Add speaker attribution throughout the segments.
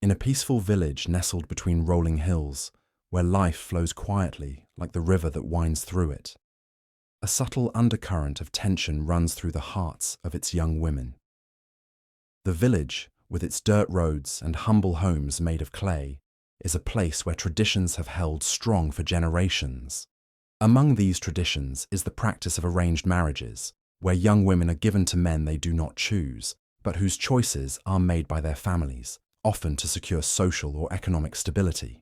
Speaker 1: In a peaceful village nestled between rolling hills, where life flows quietly like the river that winds through it, a subtle undercurrent of tension runs through the hearts of its young women. The village, with its dirt roads and humble homes made of clay, is a place where traditions have held strong for generations. Among these traditions is the practice of arranged marriages, where young women are given to men they do not choose, but whose choices are made by their families, often to secure social or economic stability.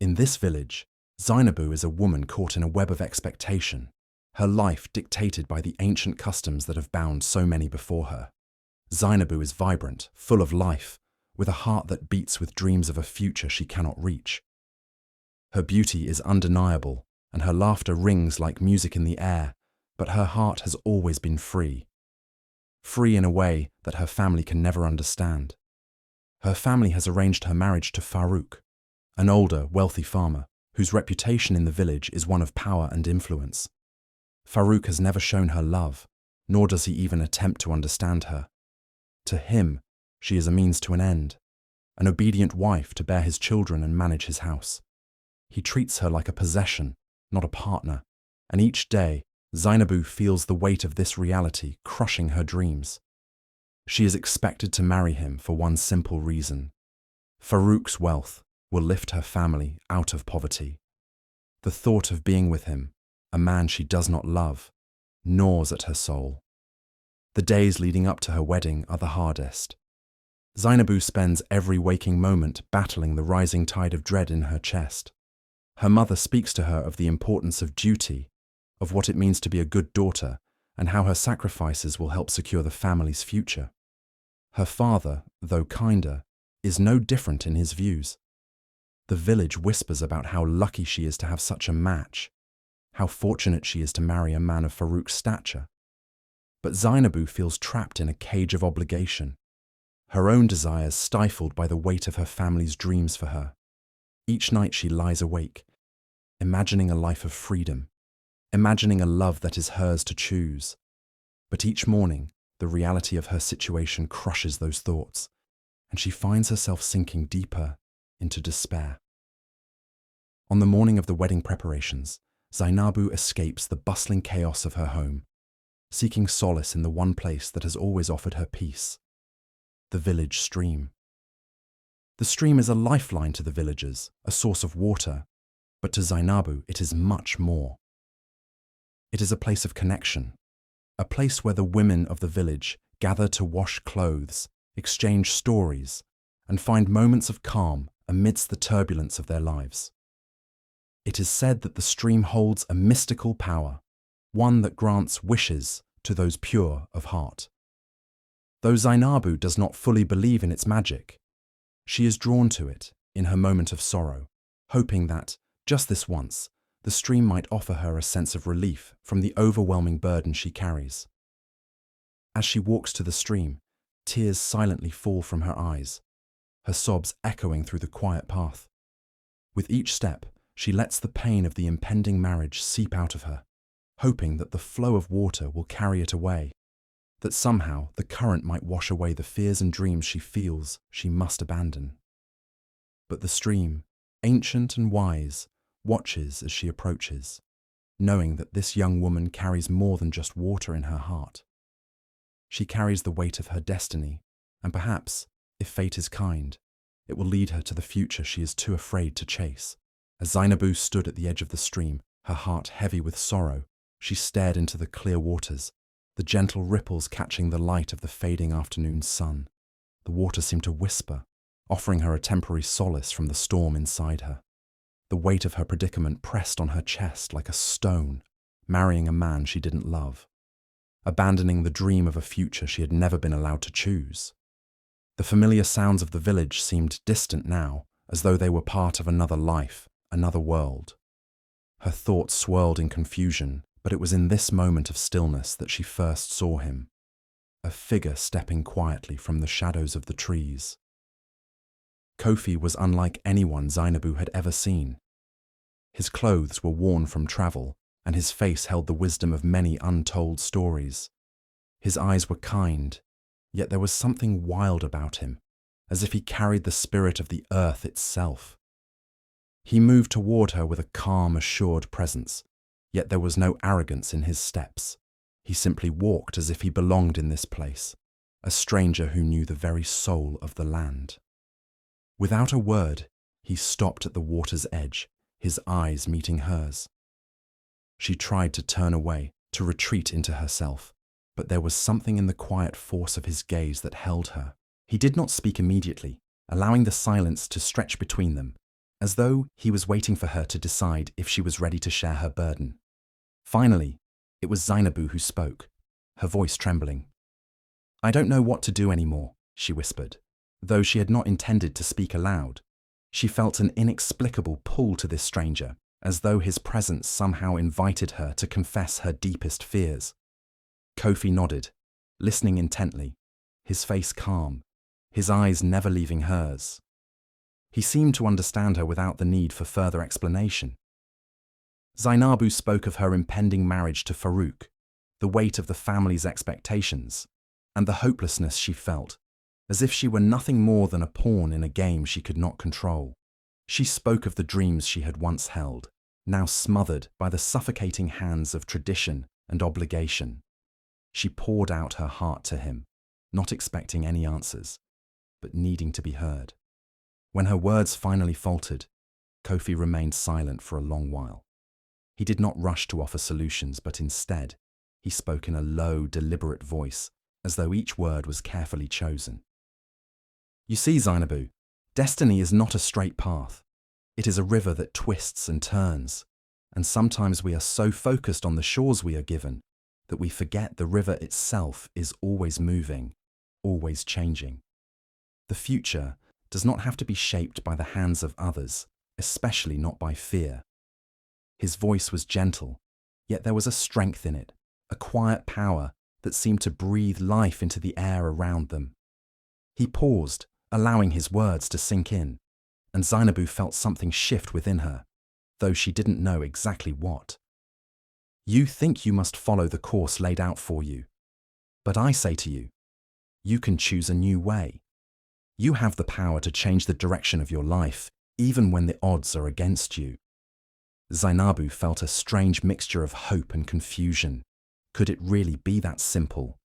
Speaker 1: In this village, Zainabu is a woman caught in a web of expectation, her life dictated by the ancient customs that have bound so many before her. Zainabu is vibrant, full of life, with a heart that beats with dreams of a future she cannot reach. Her beauty is undeniable, and her laughter rings like music in the air, but her heart has always been free. Free in a way that her family can never understand. Her family has arranged her marriage to Farouk, an older, wealthy farmer, whose reputation in the village is one of power and influence. Farouk has never shown her love, nor does he even attempt to understand her. To him, she is a means to an end, an obedient wife to bear his children and manage his house. He treats her like a possession, not a partner, and each day, Zainabu feels the weight of this reality crushing her dreams. She is expected to marry him for one simple reason. Farouk's wealth will lift her family out of poverty. The thought of being with him, a man she does not love, gnaws at her soul. The days leading up to her wedding are the hardest. Zainabu spends every waking moment battling the rising tide of dread in her chest. Her mother speaks to her of the importance of duty, of what it means to be a good daughter, and how her sacrifices will help secure the family's future. Her father, though kinder, is no different in his views. The village whispers about how lucky she is to have such a match, how fortunate she is to marry a man of Farouk's stature. But Zainabu feels trapped in a cage of obligation, her own desires stifled by the weight of her family's dreams for her. Each night she lies awake, imagining a life of freedom, imagining a love that is hers to choose. But each morning, the reality of her situation crushes those thoughts, and she finds herself sinking deeper into despair. On the morning of the wedding preparations, Zainabu escapes the bustling chaos of her home, seeking solace in the one place that has always offered her peace, the village stream. The stream is a lifeline to the villagers, a source of water, but to Zainabu it is much more. It is a place of connection, a place where the women of the village gather to wash clothes, exchange stories, and find moments of calm amidst the turbulence of their lives. It is said that the stream holds a mystical power, one that grants wishes to those pure of heart. Though Zainabu does not fully believe in its magic, she is drawn to it in her moment of sorrow, hoping that, just this once, the stream might offer her a sense of relief from the overwhelming burden she carries. As she walks to the stream, tears silently fall from her eyes, her sobs echoing through the quiet path. With each step, she lets the pain of the impending marriage seep out of her, hoping that the flow of water will carry it away, that somehow the current might wash away the fears and dreams she feels she must abandon. But the stream, ancient and wise, watches as she approaches, knowing that this young woman carries more than just water in her heart. She carries the weight of her destiny, and perhaps, if fate is kind, it will lead her to the future she is too afraid to chase. As Zainabu stood at the edge of the stream, her heart heavy with sorrow, she stared into the clear waters, the gentle ripples catching the light of the fading afternoon sun. The water seemed to whisper, offering her a temporary solace from the storm inside her. The weight of her predicament pressed on her chest like a stone, marrying a man she didn't love, abandoning the dream of a future she had never been allowed to choose. The familiar sounds of the village seemed distant now, as though they were part of another life, another world. Her thoughts swirled in confusion, but it was in this moment of stillness that she first saw him, a figure stepping quietly from the shadows of the trees. Kofi was unlike anyone Zainabu had ever seen. His clothes were worn from travel, and his face held the wisdom of many untold stories. His eyes were kind, yet there was something wild about him, as if he carried the spirit of the earth itself. He moved toward her with a calm, assured presence, yet there was no arrogance in his steps. He simply walked as if he belonged in this place, a stranger who knew the very soul of the land. Without a word, he stopped at the water's edge, his eyes meeting hers. She tried to turn away, to retreat into herself, but there was something in the quiet force of his gaze that held her. He did not speak immediately, allowing the silence to stretch between them, as though he was waiting for her to decide if she was ready to share her burden. Finally, it was Zainabu who spoke, her voice trembling. "I don't know what to do anymore," she whispered. Though she had not intended to speak aloud, she felt an inexplicable pull to this stranger, as though his presence somehow invited her to confess her deepest fears. Kofi nodded, listening intently, his face calm, his eyes never leaving hers. He seemed to understand her without the need for further explanation. Zainabu spoke of her impending marriage to Farouk, the weight of the family's expectations, and the hopelessness she felt, as if she were nothing more than a pawn in a game she could not control. She spoke of the dreams she had once held, now smothered by the suffocating hands of tradition and obligation. She poured out her heart to him, not expecting any answers, but needing to be heard. When her words finally faltered, Kofi remained silent for a long while. He did not rush to offer solutions, but instead, he spoke in a low, deliberate voice, as though each word was carefully chosen. "You see, Zainabu, destiny is not a straight path. It is a river that twists and turns, and sometimes we are so focused on the shores we are given that we forget the river itself is always moving, always changing. The future does not have to be shaped by the hands of others, especially not by fear." His voice was gentle, yet there was a strength in it, a quiet power that seemed to breathe life into the air around them. He paused, allowing his words to sink in, and Zainabu felt something shift within her, though she didn't know exactly what. "You think you must follow the course laid out for you, but I say to you, you can choose a new way. You have the power to change the direction of your life, even when the odds are against you." Zainabu felt a strange mixture of hope and confusion. Could it really be that simple?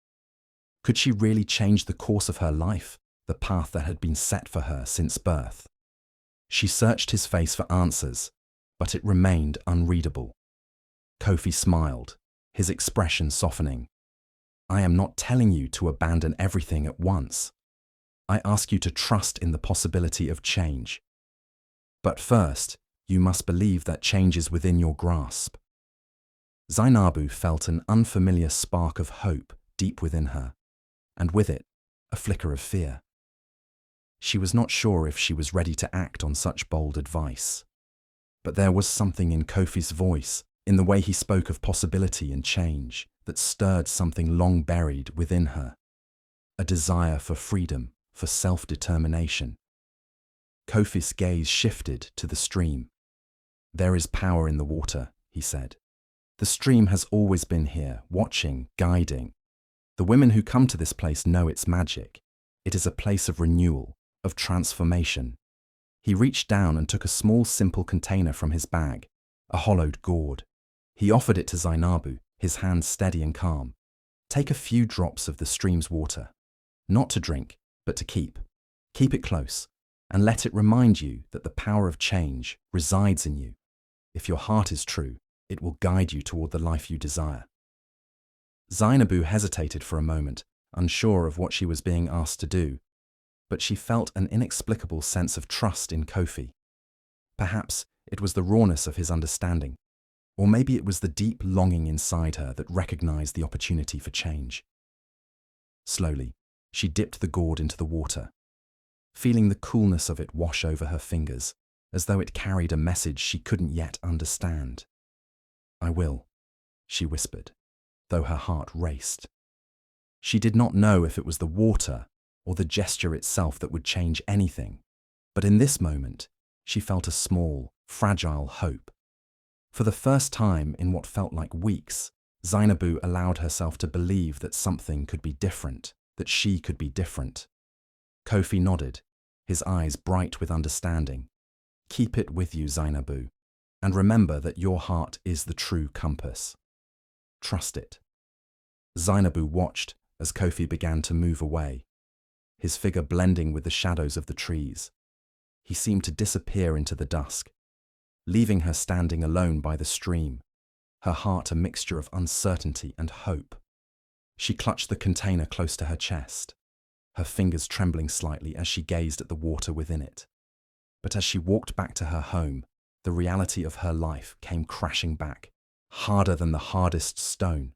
Speaker 1: Could she really change the course of her life, the path that had been set for her since birth? She searched his face for answers, but it remained unreadable. Kofi smiled, his expression softening. "I am not telling you to abandon everything at once. I ask you to trust in the possibility of change. But first, you must believe that change is within your grasp." Zainabu felt an unfamiliar spark of hope deep within her, and with it, a flicker of fear. She was not sure if she was ready to act on such bold advice. But there was something in Kofi's voice, in the way he spoke of possibility and change, that stirred something long buried within her, a desire for freedom, for self-determination. Kofi's gaze shifted to the stream. "There is power in the water," he said. "The stream has always been here, watching, guiding. The women who come to this place know its magic. It is a place of renewal, of transformation." He reached down and took a small, simple container from his bag, a hollowed gourd. He offered it to Zainabu, his hands steady and calm. "Take a few drops of the stream's water, not to drink, but to keep. Keep it close, and let it remind you that the power of change resides in you. If your heart is true, it will guide you toward the life you desire." Zainabu hesitated for a moment, unsure of what she was being asked to do, but she felt an inexplicable sense of trust in Kofi. Perhaps it was the rawness of his understanding, or maybe it was the deep longing inside her that recognized the opportunity for change. Slowly, she dipped the gourd into the water, feeling the coolness of it wash over her fingers, as though it carried a message she couldn't yet understand. "I will," she whispered, though her heart raced. She did not know if it was the water or the gesture itself that would change anything, but in this moment, she felt a small, fragile hope. For the first time in what felt like weeks, Zainabu allowed herself to believe that something could be different, that she could be different. Kofi nodded, his eyes bright with understanding. "Keep it with you, Zainabu, and remember that your heart is the true compass. Trust it." Zainabu watched as Kofi began to move away, his figure blending with the shadows of the trees. He seemed to disappear into the dusk, leaving her standing alone by the stream, her heart a mixture of uncertainty and hope. She clutched the container close to her chest, her fingers trembling slightly as she gazed at the water within it. But as she walked back to her home, the reality of her life came crashing back, harder than the hardest stone.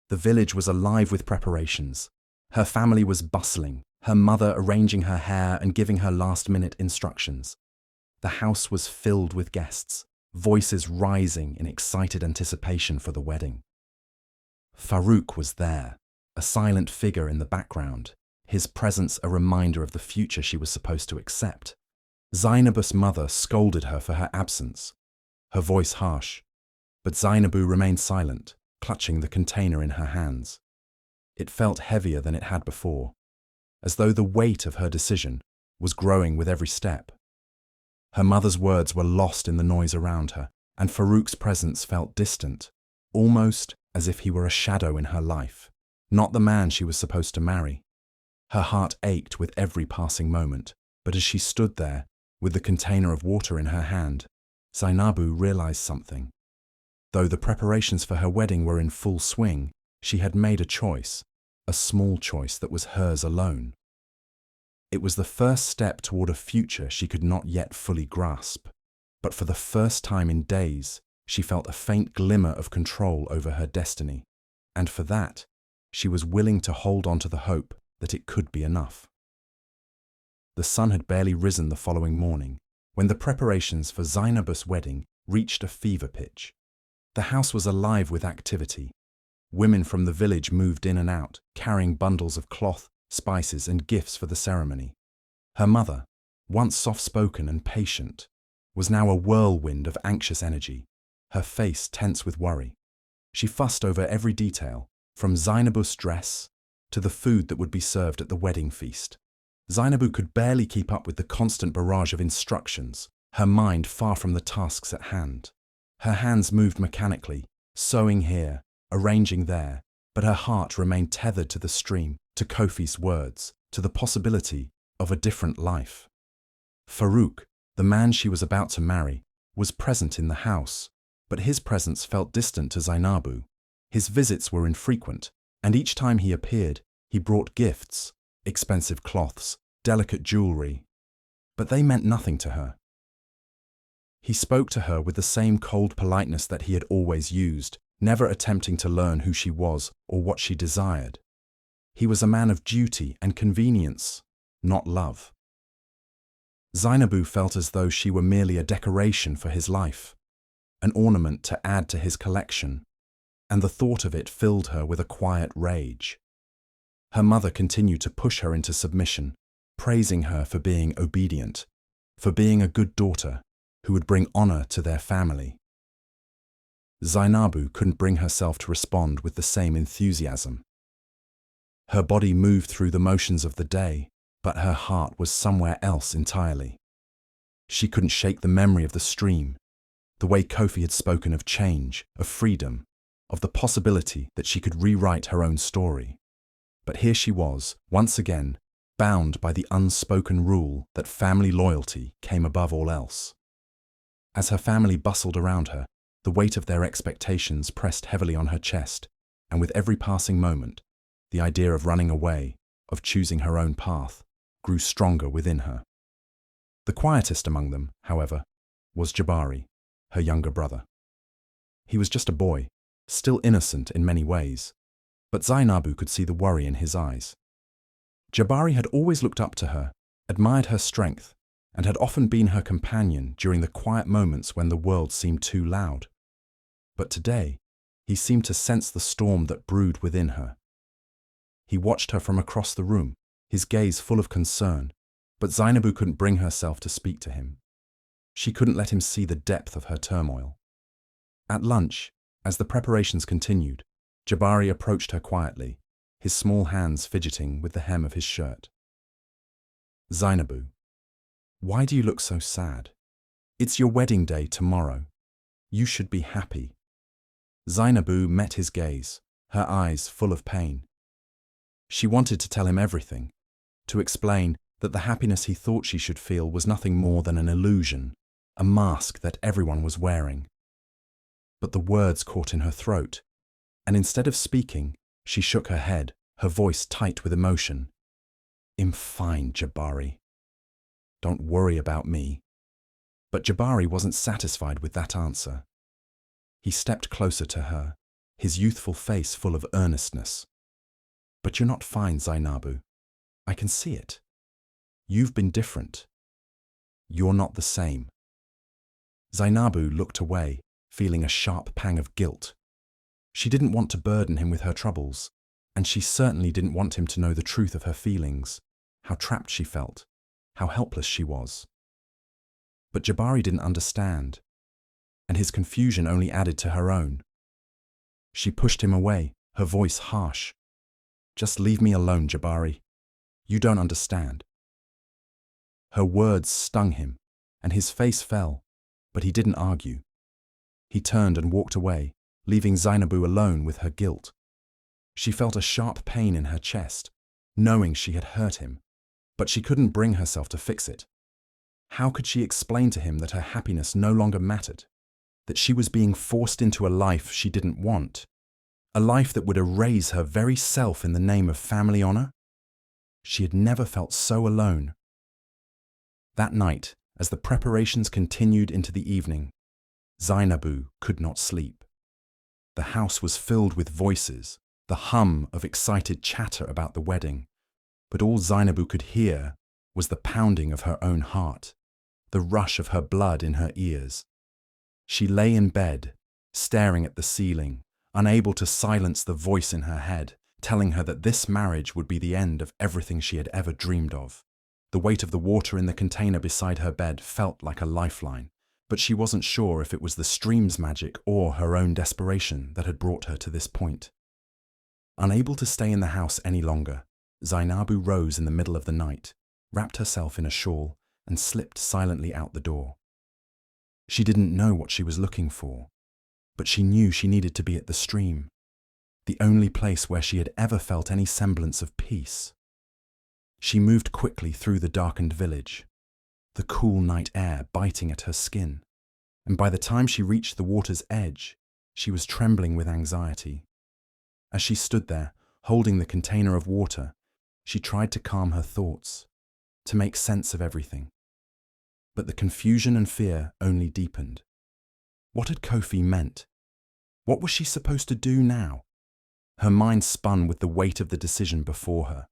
Speaker 1: The village was alive with preparations. Her family was bustling, her mother arranging her hair and giving her last-minute instructions. The house was filled with guests, voices rising in excited anticipation for the wedding. Farouk was there, a silent figure in the background, his presence a reminder of the future she was supposed to accept. Zainabus' mother scolded her for her absence, her voice harsh, but Zainabu remained silent, clutching the container in her hands. It felt heavier than it had before, as though the weight of her decision was growing with every step. Her mother's words were lost in the noise around her, and Farouk's presence felt distant, almost as if he were a shadow in her life, not the man she was supposed to marry. Her heart ached with every passing moment, but as she stood there, with the container of water in her hand, Zainabu realized something. Though the preparations for her wedding were in full swing, she had made a choice, a small choice that was hers alone. It was the first step toward a future she could not yet fully grasp, but for the first time in days, she felt a faint glimmer of control over her destiny, and for that, she was willing to hold on to the hope that it could be enough. The sun had barely risen the following morning when the preparations for Zainabus' wedding reached a fever pitch. The house was alive with activity. Women from the village moved in and out, carrying bundles of cloth, spices, and gifts for the ceremony. Her mother, once soft-spoken and patient, was now a whirlwind of anxious energy, her face tense with worry. She fussed over every detail, from Zainabus' dress to the food that would be served at the wedding feast. Zainabu could barely keep up with the constant barrage of instructions, her mind far from the tasks at hand. Her hands moved mechanically, sewing here, arranging there, but her heart remained tethered to the stream, to Kofi's words, to the possibility of a different life. Farouk, the man she was about to marry, was present in the house, but his presence felt distant to Zainabu. His visits were infrequent, and each time he appeared, he brought gifts, expensive cloths, delicate jewelry, but they meant nothing to her. He spoke to her with the same cold politeness that he had always used, never attempting to learn who she was or what she desired. He was a man of duty and convenience, not love. Zainabu felt as though she were merely a decoration for his life, an ornament to add to his collection, and the thought of it filled her with a quiet rage. Her mother continued to push her into submission, praising her for being obedient, for being a good daughter who would bring honor to their family. Zainabu couldn't bring herself to respond with the same enthusiasm. Her body moved through the motions of the day, but her heart was somewhere else entirely. She couldn't shake the memory of the stream, the way Kofi had spoken of change, of freedom, of the possibility that she could rewrite her own story. But here she was, once again, bound by the unspoken rule that family loyalty came above all else. As her family bustled around her, the weight of their expectations pressed heavily on her chest, and with every passing moment, the idea of running away, of choosing her own path, grew stronger within her. The quietest among them, however, was Jabari, her younger brother. He was just a boy, still innocent in many ways, but Zainabu could see the worry in his eyes. Jabari had always looked up to her, admired her strength, and had often been her companion during the quiet moments when the world seemed too loud. But today, he seemed to sense the storm that brewed within her. He watched her from across the room, his gaze full of concern, but Zainabu couldn't bring herself to speak to him. She couldn't let him see the depth of her turmoil. At lunch, as the preparations continued, Jabari approached her quietly, his small hands fidgeting with the hem of his shirt. "Zainabu," Why do you look so sad? It's your wedding day tomorrow. You should be happy." Zainabu met his gaze, her eyes full of pain. She wanted to tell him everything, to explain that the happiness he thought she should feel was nothing more than an illusion, a mask that everyone was wearing. But the words caught in her throat, and instead of speaking, she shook her head, her voice tight with emotion. "I'm fine, Jabari. Don't worry about me." But Jabari wasn't satisfied with that answer. He stepped closer to her, his youthful face full of earnestness. "But you're not fine, Zainabu. I can see it. You've been different. You're not the same." Zainabu looked away, feeling a sharp pang of guilt. She didn't want to burden him with her troubles, and she certainly didn't want him to know the truth of her feelings, how trapped she felt, how helpless she was. But Jabari didn't understand, and his confusion only added to her own. She pushed him away, her voice harsh. "Just leave me alone, Jabari. You don't understand." Her words stung him, and his face fell, but he didn't argue. He turned and walked away, leaving Zainabu alone with her guilt. She felt a sharp pain in her chest, knowing she had hurt him, but she couldn't bring herself to fix it. How could she explain to him that her happiness no longer mattered, that she was being forced into a life she didn't want, a life that would erase her very self in the name of family honor? She had never felt so alone. That night, as the preparations continued into the evening, Zainabu could not sleep. The house was filled with voices, the hum of excited chatter about the wedding, but all Zainabu could hear was the pounding of her own heart, the rush of her blood in her ears. She lay in bed, staring at the ceiling, unable to silence the voice in her head, telling her that this marriage would be the end of everything she had ever dreamed of. The weight of the water in the container beside her bed felt like a lifeline, but she wasn't sure if it was the stream's magic or her own desperation that had brought her to this point. Unable to stay in the house any longer, Zainabu rose in the middle of the night, wrapped herself in a shawl, and slipped silently out the door. She didn't know what she was looking for, but she knew she needed to be at the stream, the only place where she had ever felt any semblance of peace. She moved quickly through the darkened village, the cool night air biting at her skin, and by the time she reached the water's edge, she was trembling with anxiety. As she stood there, holding the container of water, she tried to calm her thoughts, to make sense of everything. But the confusion and fear only deepened. What had Kofi meant? What was she supposed to do now? Her mind spun with the weight of the decision before her.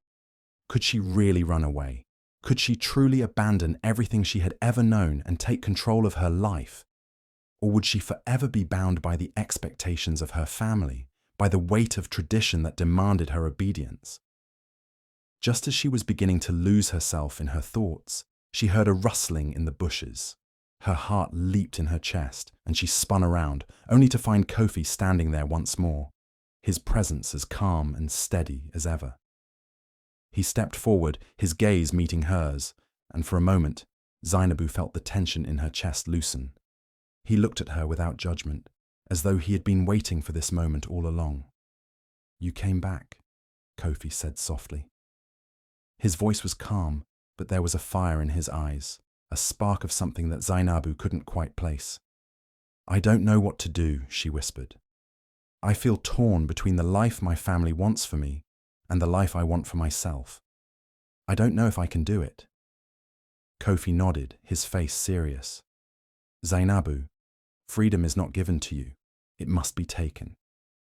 Speaker 1: Could she really run away? Could she truly abandon everything she had ever known and take control of her life? Or would she forever be bound by the expectations of her family, by the weight of tradition that demanded her obedience? Just as she was beginning to lose herself in her thoughts, she heard a rustling in the bushes. Her heart leaped in her chest, and she spun around, only to find Kofi standing there once more, his presence as calm and steady as ever. He stepped forward, his gaze meeting hers, and for a moment, Zainabu felt the tension in her chest loosen. He looked at her without judgment, as though he had been waiting for this moment all along. "You came back," Kofi said softly. His voice was calm, but there was a fire in his eyes, a spark of something that Zainabu couldn't quite place. "I don't know what to do," she whispered. "I feel torn between the life my family wants for me and the life I want for myself. I don't know if I can do it." Kofi nodded, his face serious. "Zainabu, freedom is not given to you. It must be taken.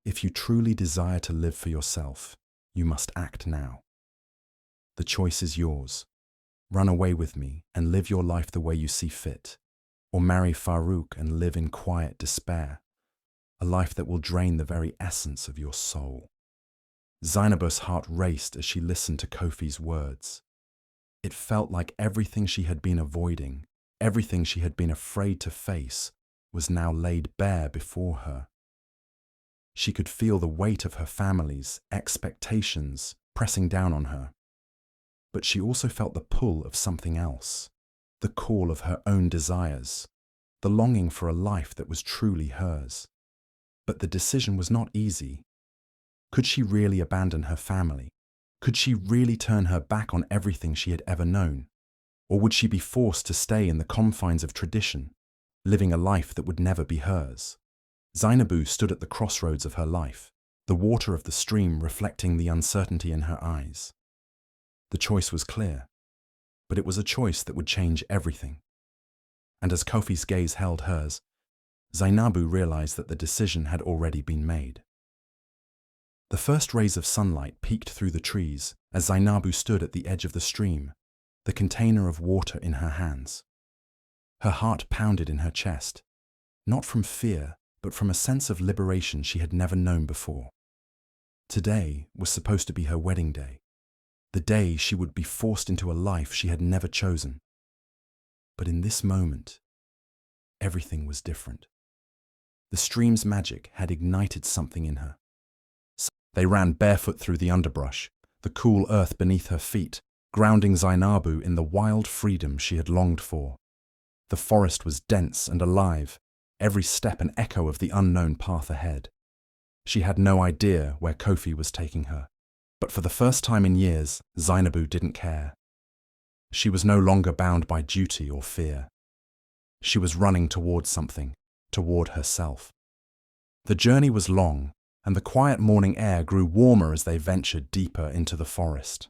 Speaker 1: If you truly desire to live for yourself, you must act now. The choice is yours. Run away with me and live your life the way you see fit, or marry Farouk and live in quiet despair, a life that will drain the very essence of your soul." Zainabus' heart raced as she listened to Kofi's words. It felt like everything she had been avoiding, everything she had been afraid to face, was now laid bare before her. She could feel the weight of her family's expectations pressing down on her. But she also felt the pull of something else, the call of her own desires, the longing for a life that was truly hers. But the decision was not easy. Could she really abandon her family? Could she really turn her back on everything she had ever known? Or would she be forced to stay in the confines of tradition, living a life that would never be hers? Zainabu stood at the crossroads of her life, the water of the stream reflecting the uncertainty in her eyes. The choice was clear, but it was a choice that would change everything. And as Kofi's gaze held hers, Zainabu realized that the decision had already been made. The first rays of sunlight peeked through the trees as Zainabu stood at the edge of the stream, the container of water in her hands. Her heart pounded in her chest, not from fear, but from a sense of liberation she had never known before. Today was supposed to be her wedding day, the day she would be forced into a life she had never chosen. But in this moment, everything was different. The stream's magic had ignited something in her. They ran barefoot through the underbrush, the cool earth beneath her feet, grounding Zainabu in the wild freedom she had longed for. The forest was dense and alive, every step an echo of the unknown path ahead. She had no idea where Kofi was taking her, but for the first time in years, Zainabu didn't care. She was no longer bound by duty or fear. She was running towards something, toward herself. The journey was long, and the quiet morning air grew warmer as they ventured deeper into the forest.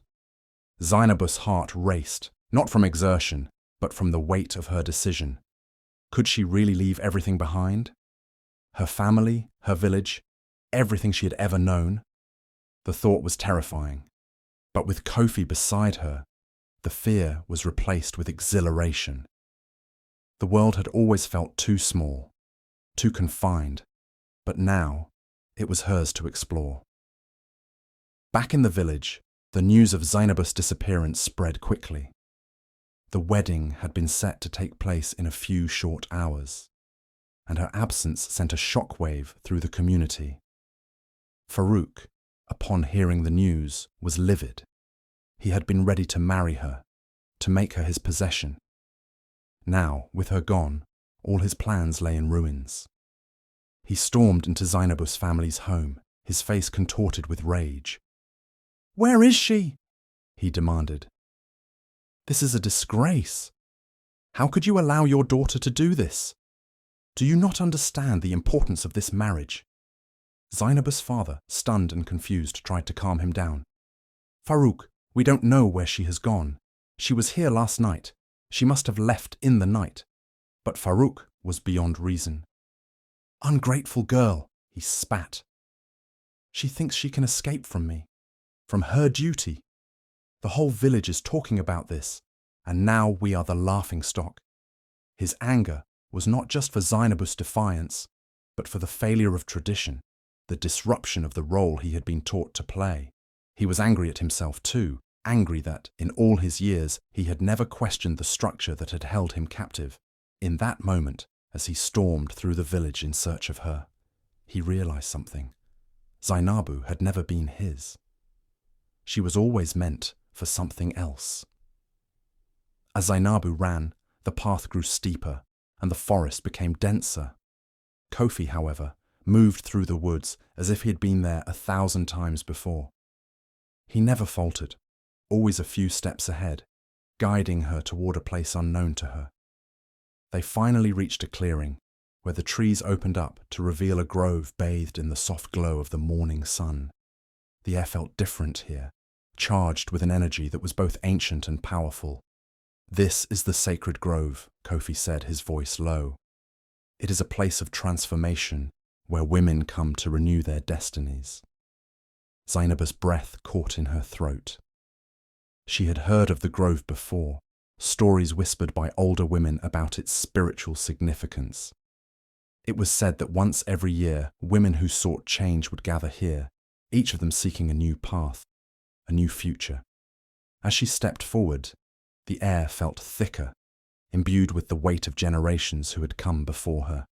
Speaker 1: Zainabus' heart raced, not from exertion, but from the weight of her decision. Could she really leave everything behind? Her family, her village, everything she had ever known? The thought was terrifying, but with Kofi beside her, the fear was replaced with exhilaration. The world had always felt too small, too confined, but now it was hers to explore. Back in the village, the news of Zainabus' disappearance spread quickly. The wedding had been set to take place in a few short hours, and her absence sent a shockwave through the community. Farouk, upon hearing the news, was livid. He had been ready to marry her, to make her his possession. Now, with her gone, all his plans lay in ruins. He stormed into Zainabus' family's home, his face contorted with rage. "Where is she?" he demanded. "This is a disgrace. How could you allow your daughter to do this? Do you not understand the importance of this marriage?" Zainabus' father, stunned and confused, tried to calm him down. "Farouk, we don't know where she has gone. She was here last night. She must have left in the night." But Farouk was beyond reason. "Ungrateful girl," he spat. "She thinks she can escape from me, from her duty. The whole village is talking about this, and now we are the laughingstock." His anger was not just for Zainabus' defiance, but for the failure of tradition, the disruption of the role he had been taught to play. He was angry at himself too, angry that, in all his years, he had never questioned the structure that had held him captive. In that moment, as he stormed through the village in search of her, he realized something. Zainabu had never been his. She was always meant for something else. As Zainabu ran, the path grew steeper, and the forest became denser. Kofi, however, moved through the woods as if he had been there 1,000 times before. He never faltered, always a few steps ahead, guiding her toward a place unknown to her. They finally reached a clearing, where the trees opened up to reveal a grove bathed in the soft glow of the morning sun. The air felt different here, charged with an energy that was both ancient and powerful. "This is the sacred grove," Kofi said, his voice low. "It is a place of transformation, where women come to renew their destinies." Zainabus' breath caught in her throat. She had heard of the grove before, stories whispered by older women about its spiritual significance. It was said that once every year, women who sought change would gather here, each of them seeking a new path, a new future. As she stepped forward, the air felt thicker, imbued with the weight of generations who had come before her.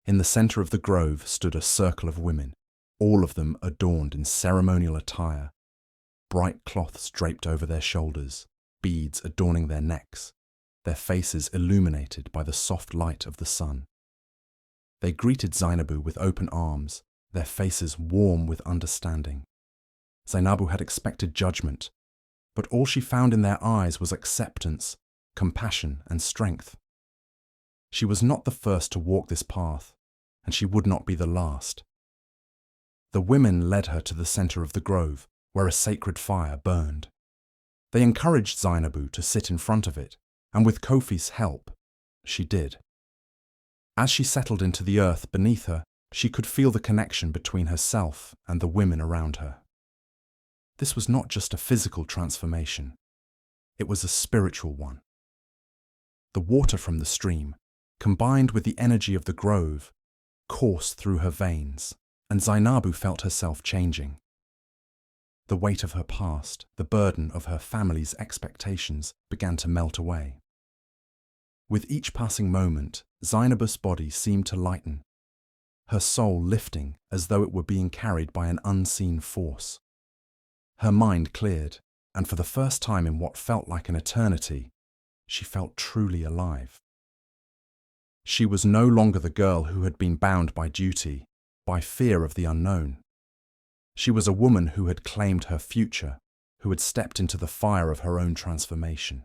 Speaker 1: In the center of the grove stood a circle of women, all of them adorned in ceremonial attire, bright cloths draped over their shoulders, beads adorning their necks, their faces illuminated by the soft light of the sun. They greeted Zainabu with open arms, their faces warm with understanding. Zainabu had expected judgment, but all she found in their eyes was acceptance, compassion, and strength. She was not the first to walk this path, and she would not be the last. The women led her to the center of the grove, where a sacred fire burned. They encouraged Zainabu to sit in front of it, and with Kofi's help, she did. As she settled into the earth beneath her, she could feel the connection between herself and the women around her. This was not just a physical transformation, it was a spiritual one. The water from the stream, combined with the energy of the grove, coursed through her veins, and Zainabu felt herself changing. The weight of her past, the burden of her family's expectations, began to melt away. With each passing moment, Zainabus' body seemed to lighten, her soul lifting as though it were being carried by an unseen force. Her mind cleared, and for the first time in what felt like an eternity, she felt truly alive. She was no longer the girl who had been bound by duty, by fear of the unknown. She was a woman who had claimed her future, who had stepped into the fire of her own transformation.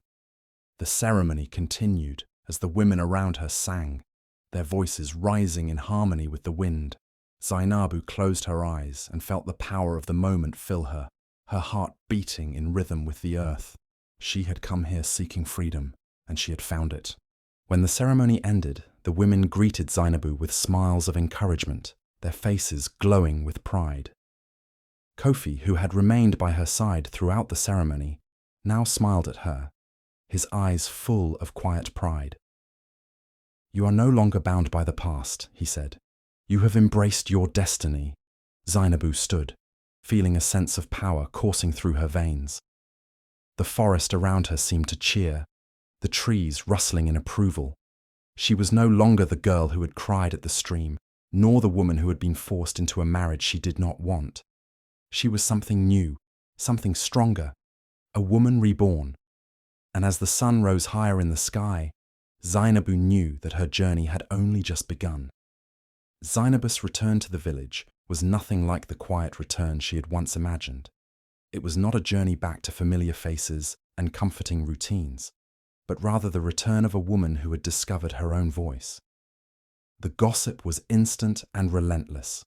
Speaker 1: The ceremony continued as the women around her sang, their voices rising in harmony with the wind. Zainabu closed her eyes and felt the power of the moment fill her, her heart beating in rhythm with the earth. She had come here seeking freedom, and she had found it. When the ceremony ended, the women greeted Zainabu with smiles of encouragement, their faces glowing with pride. Kofi, who had remained by her side throughout the ceremony, now smiled at her, his eyes full of quiet pride. "You are no longer bound by the past," he said. "You have embraced your destiny." Zainabu stood, feeling a sense of power coursing through her veins. The forest around her seemed to cheer, the trees rustling in approval. She was no longer the girl who had cried at the stream, nor the woman who had been forced into a marriage she did not want. She was something new, something stronger, a woman reborn. And as the sun rose higher in the sky, Zainabu knew that her journey had only just begun. Zainabus' return to the village was nothing like the quiet return she had once imagined. It was not a journey back to familiar faces and comforting routines, but rather the return of a woman who had discovered her own voice. The gossip was instant and relentless.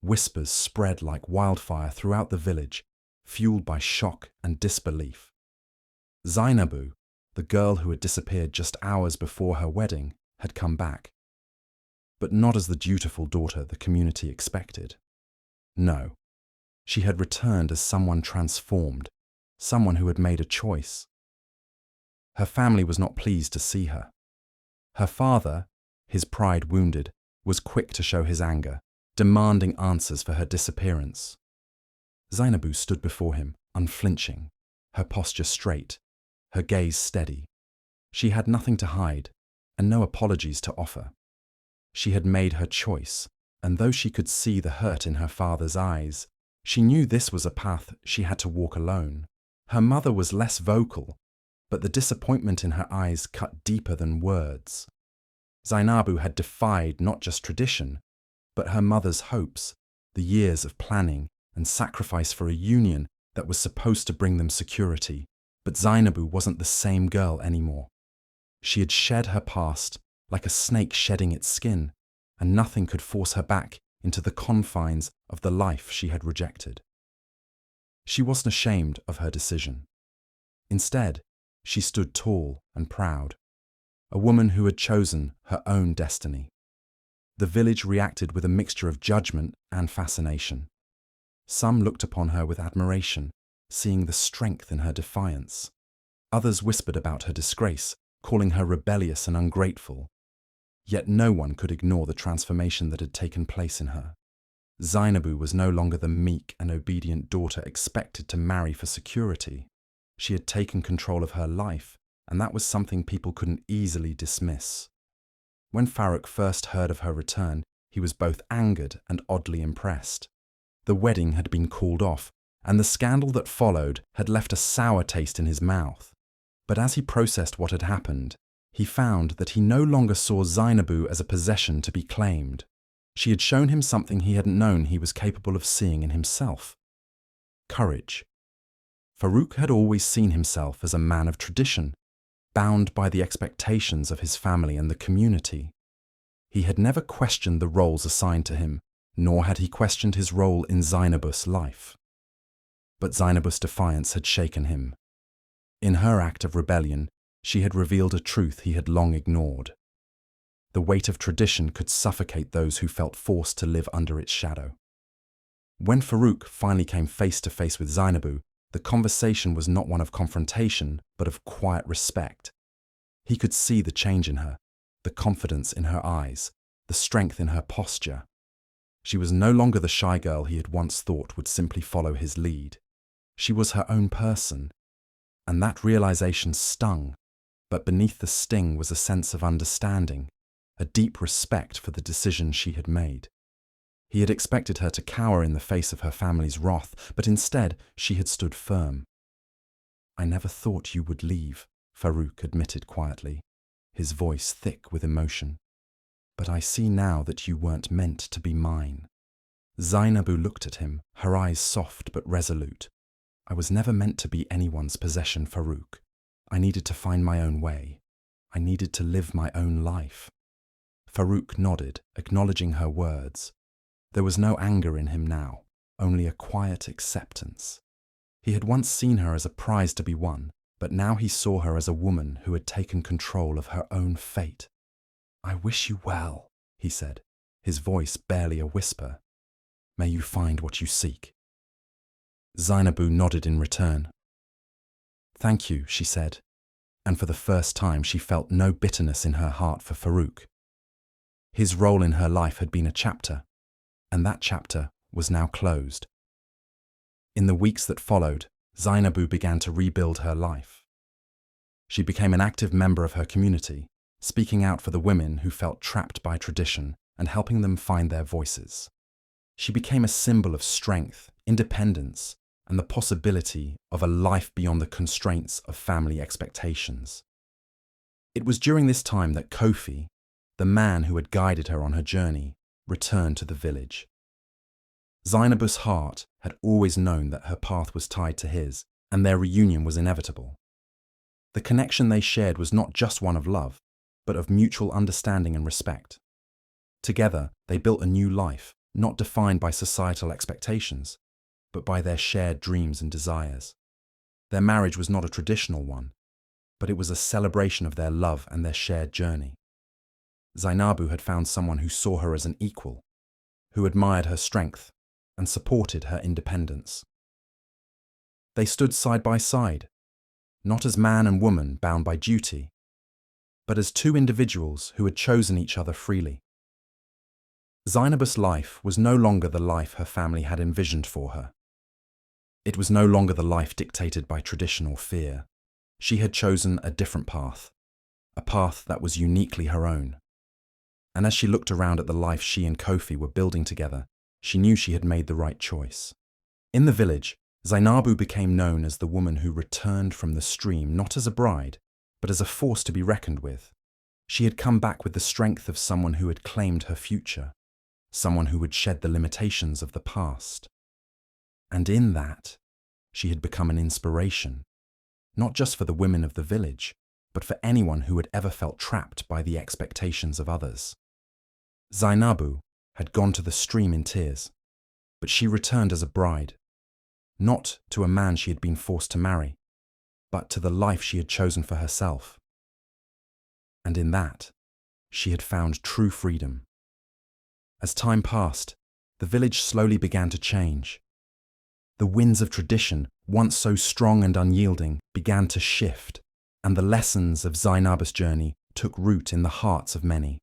Speaker 1: Whispers spread like wildfire throughout the village, fueled by shock and disbelief. Zainabu, the girl who had disappeared just hours before her wedding, had come back. But not as the dutiful daughter the community expected. No, she had returned as someone transformed, someone who had made a choice. Her family was not pleased to see her. Her father, his pride wounded, was quick to show his anger, demanding answers for her disappearance. Zainabu stood before him, unflinching, her posture straight, her gaze steady. She had nothing to hide, and no apologies to offer. She had made her choice, and though she could see the hurt in her father's eyes, she knew this was a path she had to walk alone. Her mother was less vocal, but the disappointment in her eyes cut deeper than words. Zainabu had defied not just tradition, but her mother's hopes, the years of planning and sacrifice for a union that was supposed to bring them security. But Zainabu wasn't the same girl anymore. She had shed her past like a snake shedding its skin, and nothing could force her back into the confines of the life she had rejected. She wasn't ashamed of her decision. Instead, she stood tall and proud, a woman who had chosen her own destiny. The village reacted with a mixture of judgment and fascination. Some looked upon her with admiration, seeing the strength in her defiance. Others whispered about her disgrace, calling her rebellious and ungrateful. Yet no one could ignore the transformation that had taken place in her. Zainabu was no longer the meek and obedient daughter expected to marry for security. She had taken control of her life, and that was something people couldn't easily dismiss. When Farouk first heard of her return, he was both angered and oddly impressed. The wedding had been called off, and the scandal that followed had left a sour taste in his mouth. But as he processed what had happened, he found that he no longer saw Zainabu as a possession to be claimed. She had shown him something he hadn't known he was capable of seeing in himself: courage. Farouk had always seen himself as a man of tradition, bound by the expectations of his family and the community. He had never questioned the roles assigned to him, nor had he questioned his role in Zainabus' life. But Zainabus' defiance had shaken him. In her act of rebellion, she had revealed a truth he had long ignored. The weight of tradition could suffocate those who felt forced to live under its shadow. When Farouk finally came face to face with Zainabu, the conversation was not one of confrontation, but of quiet respect. He could see the change in her, the confidence in her eyes, the strength in her posture. She was no longer the shy girl he had once thought would simply follow his lead. She was her own person, and that realization stung, but beneath the sting was a sense of understanding, a deep respect for the decision she had made. He had expected her to cower in the face of her family's wrath, but instead she had stood firm. "I never thought you would leave," Farouk admitted quietly, his voice thick with emotion. "But I see now that you weren't meant to be mine." Zainabu looked at him, her eyes soft but resolute. "I was never meant to be anyone's possession, Farouk. I needed to find my own way. I needed to live my own life." Farouk nodded, acknowledging her words. There was no anger in him now, only a quiet acceptance. He had once seen her as a prize to be won, but now he saw her as a woman who had taken control of her own fate. "I wish you well," he said, his voice barely a whisper. "May you find what you seek." Zainabu nodded in return. "Thank you," she said, and for the first time she felt no bitterness in her heart for Farouk. His role in her life had been a chapter, and that chapter was now closed. In the weeks that followed, Zainabu began to rebuild her life. She became an active member of her community, speaking out for the women who felt trapped by tradition and helping them find their voices. She became a symbol of strength, independence, and the possibility of a life beyond the constraints of family expectations. It was during this time that Kofi, the man who had guided her on her journey, returned to the village. Zainabus' heart had always known that her path was tied to his, and their reunion was inevitable. The connection they shared was not just one of love, but of mutual understanding and respect. Together, they built a new life, not defined by societal expectations, but by their shared dreams and desires. Their marriage was not a traditional one, but it was a celebration of their love and their shared journey. Zainabu had found someone who saw her as an equal, who admired her strength and supported her independence. They stood side by side, not as man and woman bound by duty, but as two individuals who had chosen each other freely. Zainabus' life was no longer the life her family had envisioned for her. It was no longer the life dictated by tradition or fear. She had chosen a different path, a path that was uniquely her own. And as she looked around at the life she and Kofi were building together, she knew she had made the right choice. In the village, Zainabu became known as the woman who returned from the stream not as a bride, but as a force to be reckoned with. She had come back with the strength of someone who had claimed her future, someone who would shed the limitations of the past. And in that, she had become an inspiration, not just for the women of the village, but for anyone who had ever felt trapped by the expectations of others. Zainabu had gone to the stream in tears, but she returned as a bride, not to a man she had been forced to marry, but to the life she had chosen for herself. And in that, she had found true freedom. As time passed, the village slowly began to change. The winds of tradition, once so strong and unyielding, began to shift, and the lessons of Zainabus' journey took root in the hearts of many.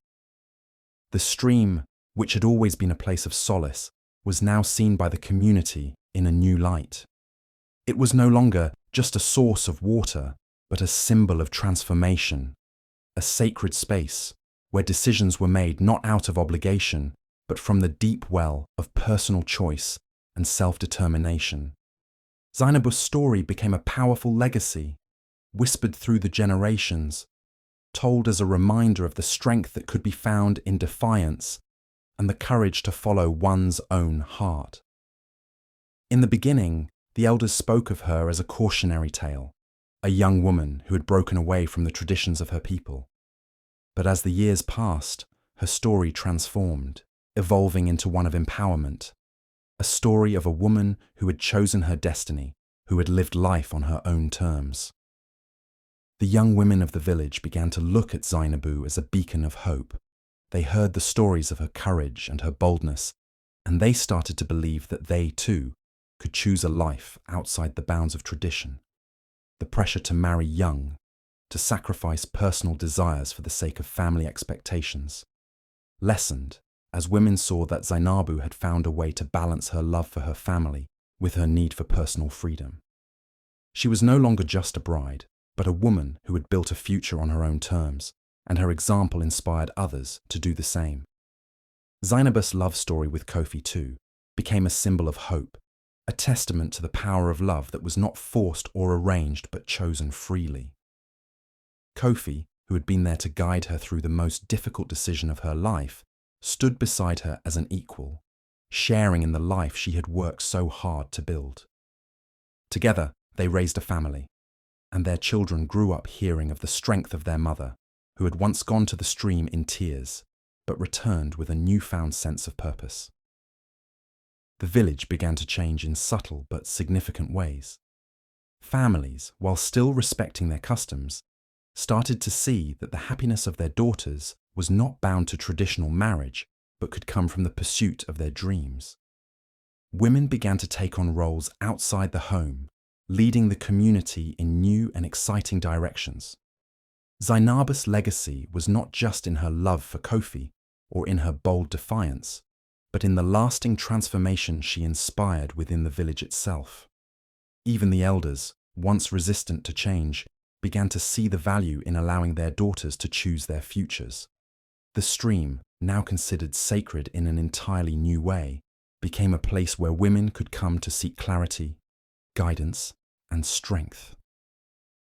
Speaker 1: The stream, which had always been a place of solace, was now seen by the community in a new light. It was no longer just a source of water, but a symbol of transformation, a sacred space where decisions were made not out of obligation, but from the deep well of personal choice and self-determination. Zainabus' story became a powerful legacy, whispered through the generations, told as a reminder of the strength that could be found in defiance and the courage to follow one's own heart. In the beginning, the elders spoke of her as a cautionary tale, a young woman who had broken away from the traditions of her people. But as the years passed, her story transformed, evolving into one of empowerment, a story of a woman who had chosen her destiny, who had lived life on her own terms. The young women of the village began to look at Zainabu as a beacon of hope. They heard the stories of her courage and her boldness, and they started to believe that they, too, could choose a life outside the bounds of tradition. The pressure to marry young, to sacrifice personal desires for the sake of family expectations, lessened as women saw that Zainabu had found a way to balance her love for her family with her need for personal freedom. She was no longer just a bride, but a woman who had built a future on her own terms, and her example inspired others to do the same. Zainabus' love story with Kofi, too, became a symbol of hope, a testament to the power of love that was not forced or arranged but chosen freely. Kofi, who had been there to guide her through the most difficult decision of her life, stood beside her as an equal, sharing in the life she had worked so hard to build. Together, they raised a family, and their children grew up hearing of the strength of their mother, who had once gone to the stream in tears, but returned with a newfound sense of purpose. The village began to change in subtle but significant ways. Families, while still respecting their customs, started to see that the happiness of their daughters was not bound to traditional marriage, but could come from the pursuit of their dreams. Women began to take on roles outside the home, leading the community in new and exciting directions. Zainabus' legacy was not just in her love for Kofi or in her bold defiance, but in the lasting transformation she inspired within the village itself. Even the elders, once resistant to change, began to see the value in allowing their daughters to choose their futures. The stream, now considered sacred in an entirely new way, became a place where women could come to seek clarity, guidance, and strength.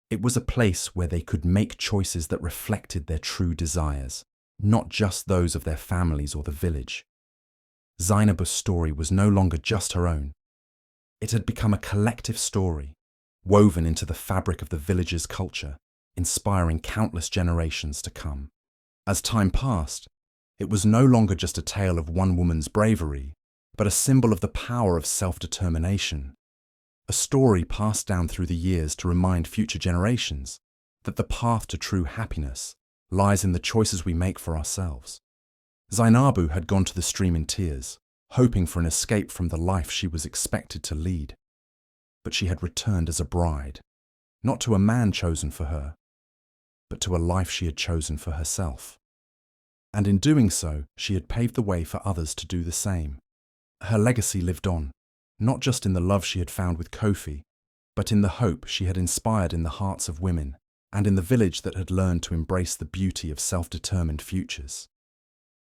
Speaker 1: It was a place where they could make choices that reflected their true desires, not just those of their families or the village. Zainabus' story was no longer just her own. It had become a collective story, woven into the fabric of the village's culture, inspiring countless generations to come. As time passed, it was no longer just a tale of one woman's bravery, but a symbol of the power of self-determination. A story passed down through the years to remind future generations that the path to true happiness lies in the choices we make for ourselves. Zainabu had gone to the stream in tears, hoping for an escape from the life she was expected to lead. But she had returned as a bride, not to a man chosen for her, but to a life she had chosen for herself. And in doing so, she had paved the way for others to do the same. Her legacy lived on, not just in the love she had found with Kofi, but in the hope she had inspired in the hearts of women, and in the village that had learned to embrace the beauty of self-determined futures.